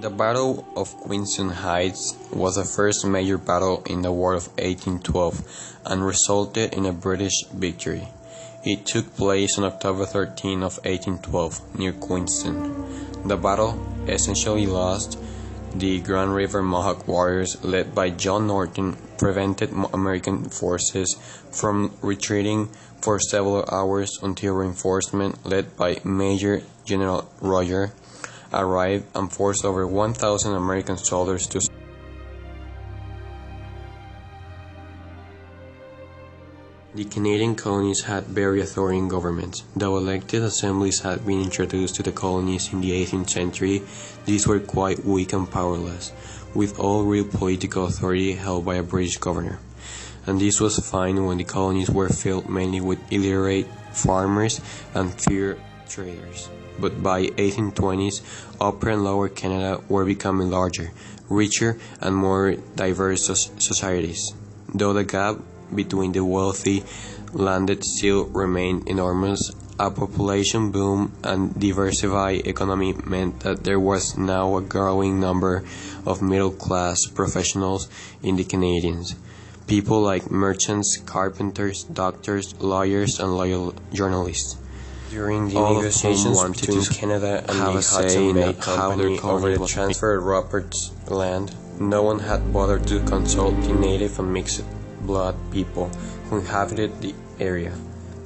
The Battle of Queenston Heights was the first major battle in the War of 1812 and resulted in a British victory. It took place on October 13 of 1812 near Queenston. The battle, essentially lost, the Grand River Mohawk warriors led by John Norton prevented American forces from retreating for several hours until reinforcement led by Major General Roger arrived and forced over 1,000 American soldiers to The Canadian colonies had very authoritarian governments. Though elected assemblies had been introduced to the colonies in the 18th century, these were quite weak and powerless, with all real political authority held by a British governor. And this was fine when the colonies were filled mainly with illiterate farmers and fur traders. But by 1820s, Upper and Lower Canada were becoming larger, richer, and more diverse societies. Though the gap between the wealthy landed still remained enormous, a population boom and diversified economy meant that there was now a growing number of middle-class professionals in the Canadians. People like merchants, carpenters, doctors, lawyers, and loyal journalists. During the negotiations between Canada and the Hudson Bay Company over the transfer of Rupert's land, no one had bothered to consult the native and mixed-blood people who inhabited the area.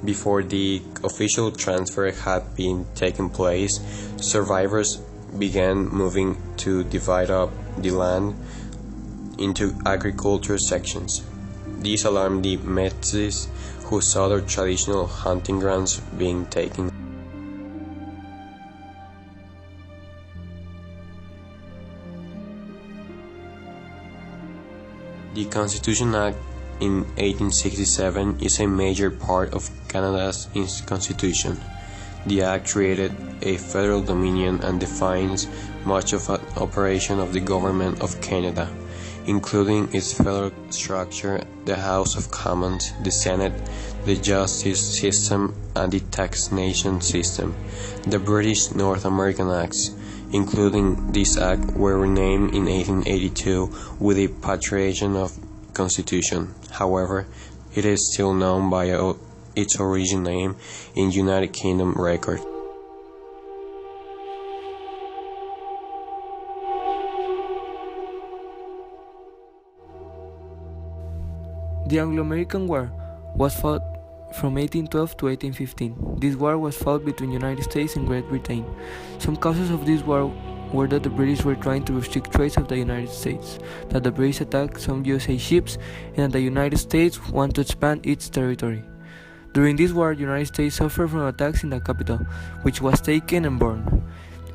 Before the official transfer had been taken place, survivors began moving to divide up the land into agriculture sections. This alarmed the Métis, who saw their traditional hunting grounds being taken. The Constitution Act in 1867 is a major part of Canada's constitution. The Act created a federal dominion and defines much of an operation of the Government of Canada, including its federal structure, the House of Commons, the Senate, the justice system, and the taxation system. The British North American Acts, including this act, were renamed in 1882 with the Patriation of Constitution. However, it is still known by its original name in United Kingdom record. The Anglo-American War was fought from 1812 to 1815. This war was fought between the United States and Great Britain. Some causes of this war were that the British were trying to restrict trade of the United States, that the British attacked some USA ships, and that the United States wanted to expand its territory. During this war, the United States suffered from attacks in the capital, which was taken and burned.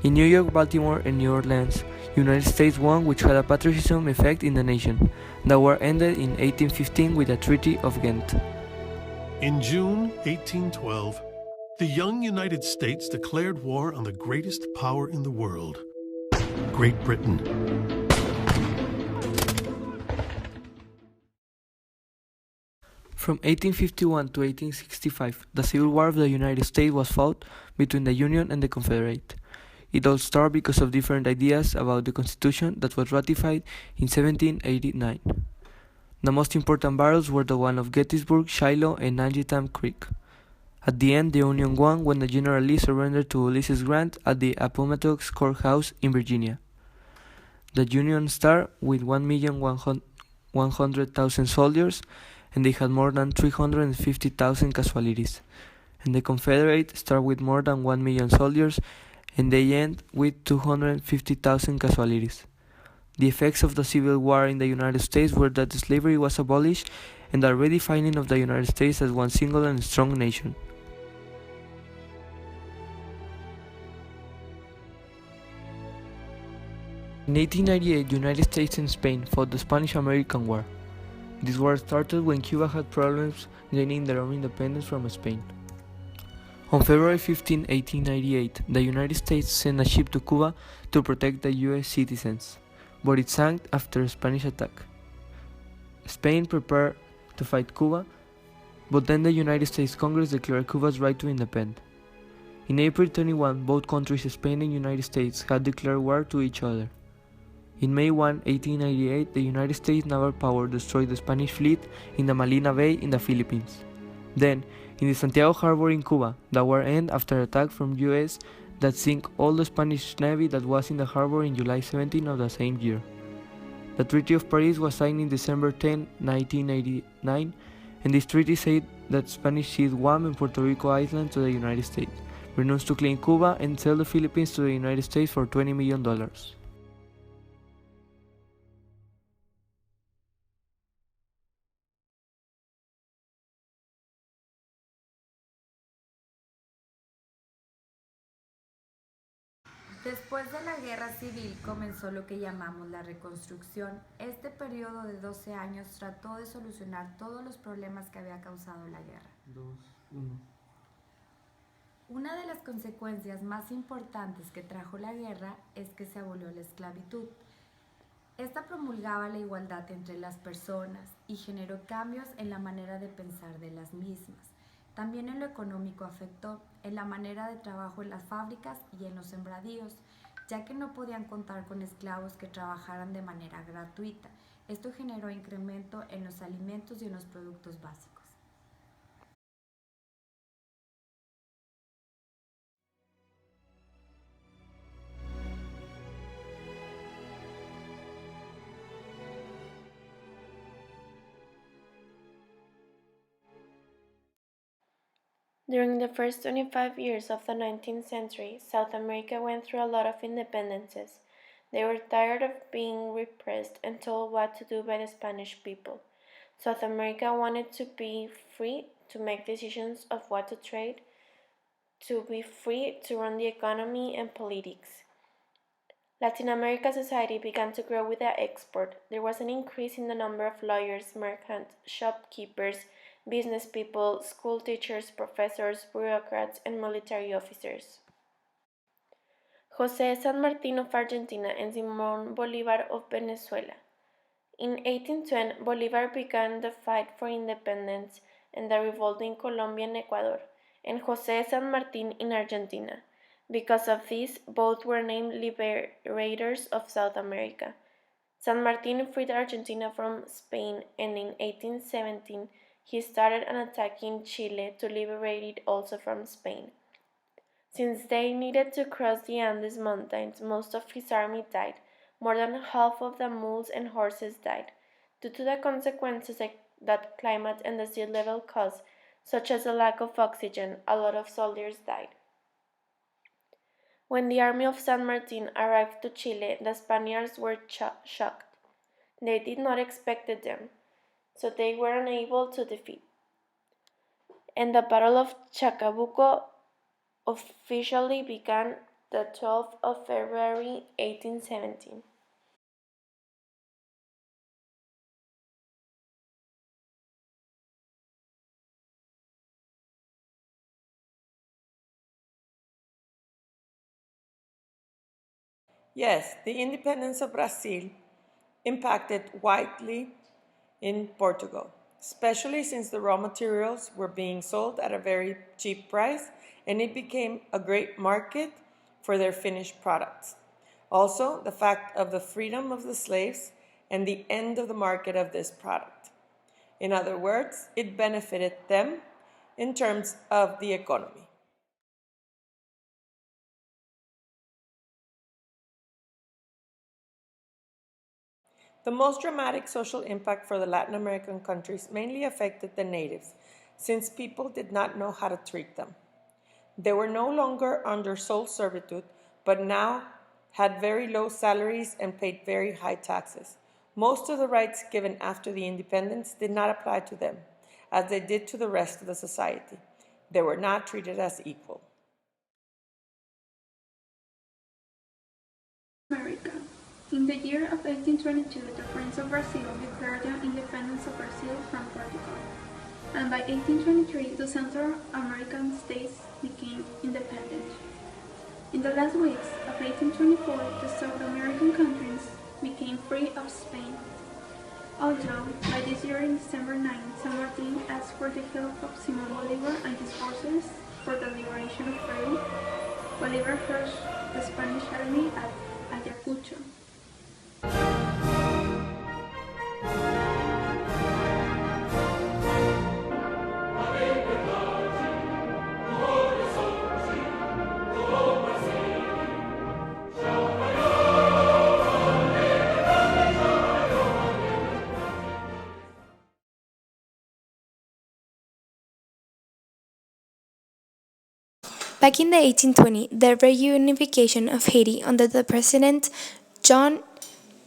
In New York, Baltimore, and New Orleans, the United States won, which had a patriotism effect in the nation. The war ended in 1815 with the Treaty of Ghent. In June 1812, the young United States declared war on the greatest power in the world, Great Britain. From 1851 to 1865, the Civil War of the United States was fought between the Union and the Confederate. It all started because of different ideas about the Constitution that was ratified in 1789. The most important battles were the one of Gettysburg, Shiloh, and Antietam Creek. At the end, the Union won when the General Lee surrendered to Ulysses Grant at the Appomattox Courthouse in Virginia. The Union started with 1,100,000 soldiers, and they had more than 350,000 casualties. And the Confederate started with more than 1 million soldiers, and they end with 250,000 casualties. The effects of the Civil War in the United States were that slavery was abolished and the redefining of the United States as one single and strong nation. In 1898, the United States and Spain fought the Spanish-American War. This war started when Cuba had problems gaining their own independence from Spain. On February 15, 1898, the United States sent a ship to Cuba to protect the U.S. citizens, but it sank after a Spanish attack. Spain prepared to fight Cuba, but then the United States Congress declared Cuba's right to independ. In April 21, both countries, Spain and United States, had declared war to each other. In May 1, 1898, the United States naval power destroyed the Spanish fleet in the Malina Bay in the Philippines. Then, in the Santiago Harbor in Cuba, the war ended after attack from US that sank all the Spanish navy that was in the harbor in July 17 of the same year. The Treaty of Paris was signed in December 10, 1989, and this treaty said that Spanish ceded Guam and Puerto Rico Island to the United States, renounced to claim Cuba, and sell the Philippines to the United States for $20 million. Después de la Guerra Civil comenzó lo que llamamos la reconstrucción. Este periodo de 12 años trató de solucionar todos los problemas que había causado la guerra. Una de las consecuencias más importantes que trajo la guerra es que se abolió la esclavitud. Esta promulgaba la igualdad entre las personas y generó cambios en la manera de pensar de las mismas. También en lo económico afectó en la manera de trabajo en las fábricas y en los sembradíos, ya que no podían contar con esclavos que trabajaran de manera gratuita. Esto generó incremento en los alimentos y en los productos básicos. During the first 25 years of the 19th century, South America went through a lot of independences. They were tired of being repressed and told what to do by the Spanish people. South America wanted to be free to make decisions of what to trade, to be free to run the economy and politics. Latin America society began to grow with the export. There was an increase in the number of lawyers, merchants, shopkeepers, business people, school teachers, professors, bureaucrats, and military officers. José San Martín of Argentina and Simón Bolívar of Venezuela. In 1810, Bolívar began the fight for independence and the revolt in Colombia and Ecuador, and José San Martín in Argentina. Because of this, both were named liberators of South America. San Martín freed Argentina from Spain, and in 1817 he started an attack in Chile to liberate it also from Spain. Since they needed to cross the Andes Mountains, most of his army died. More than half of the mules and horses died, due to the consequences that climate and the sea level caused, such as a lack of oxygen. A lot of soldiers died. When the army of San Martin arrived to Chile, the Spaniards were shocked. They did not expect them, so they were unable to defeat. And the Battle of Chacabuco officially began the 12th of February 1817. Yes, the independence of Brazil impacted widely in Portugal, especially since the raw materials were being sold at a very cheap price and it became a great market for their finished products. Also, the fact of the freedom of the slaves and the end of the market of this product. In other words, it benefited them in terms of the economy. The most dramatic social impact for the Latin American countries mainly affected the natives, since people did not know how to treat them. They were no longer under sole servitude, but now had very low salaries and paid very high taxes. Most of the rights given after the independence did not apply to them, as they did to the rest of the society. They were not treated as equal. America. In the year of 1822, the Prince of Brazil declared the independence of Brazil from Portugal, and by 1823, the Central American states became independent. In the last weeks of 1824, the South American countries became free of Spain. Although, by this year in December 9, San Martin asked for the help of Simón Bolívar and his forces for the liberation of Peru, Bolívar crushed the Spanish army at Ayacucho. Back in the 1820s, the reunification of Haiti under the President John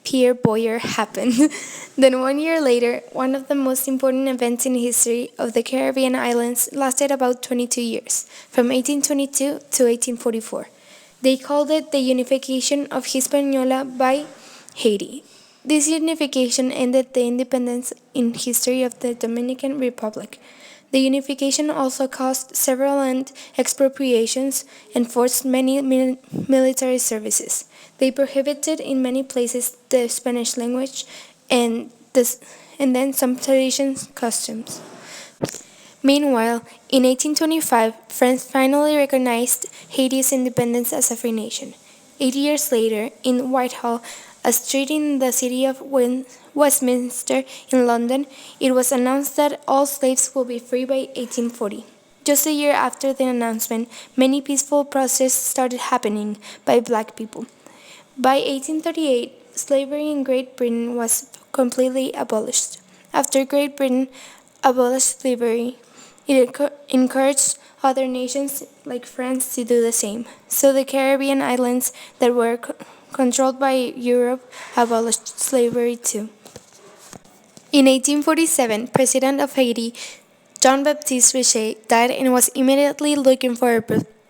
Pierre Boyer happened. Then 1 year later, one of the most important events in the history of the Caribbean islands lasted about 22 years, from 1822 to 1844. They called it the unification of Hispaniola by Haiti. This unification ended the independence in history of the Dominican Republic. The unification also caused several land expropriations and forced many military services. They prohibited in many places the Spanish language and, and then some traditional customs. Meanwhile, in 1825, France finally recognized Haiti's independence as a free nation. 8 years later, in Whitehall, a street in the city of Westminster in London, it was announced that all slaves will be free by 1840. Just a year after the announcement, many peaceful protests started happening by black people. By 1838, slavery in Great Britain was completely abolished. After Great Britain abolished slavery, it encouraged other nations like France to do the same. So the Caribbean islands that were controlled by Europe abolished slavery too. In 1847, President of Haiti, Jean-Baptiste Richet, died and was immediately looking for a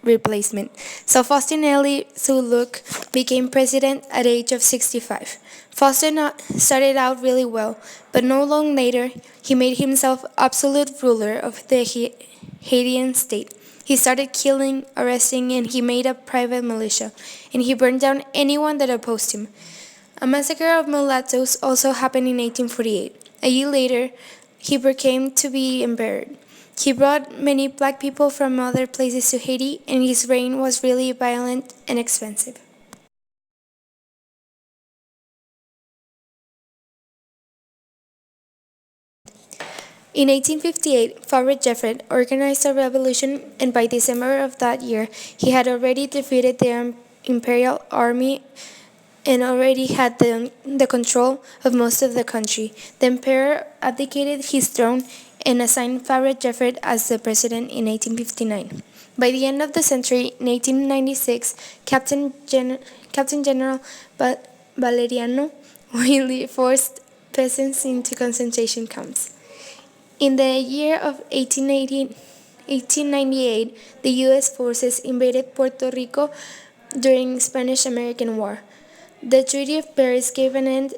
replacement. So Faustin Elie Soulouque became president at the age of 65. Faustin started out really well, but no long later, he made himself absolute ruler of the Haitian state. He started killing, arresting, and he made a private militia, and he burned down anyone that opposed him. A massacre of mulattoes also happened in 1848. A year later, he became to be emperor. He brought many black people from other places to Haiti, and his reign was really violent and expensive. In 1858, Fabre Jeffred organized a revolution, and by December of that year, he had already defeated the imperial army and already had the control of most of the country. The emperor abdicated his throne and assigned Fabre Jeffred as the president in 1859. By the end of the century, in 1896, Captain General Valeriano really forced peasants into concentration camps. In the year of 1898, the U.S. forces invaded Puerto Rico during Spanish-American War. The Treaty of Paris gave an end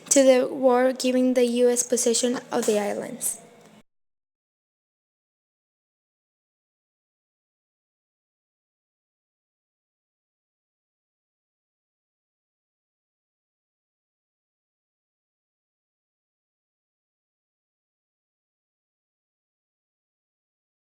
to the war, giving the U.S. possession of the islands.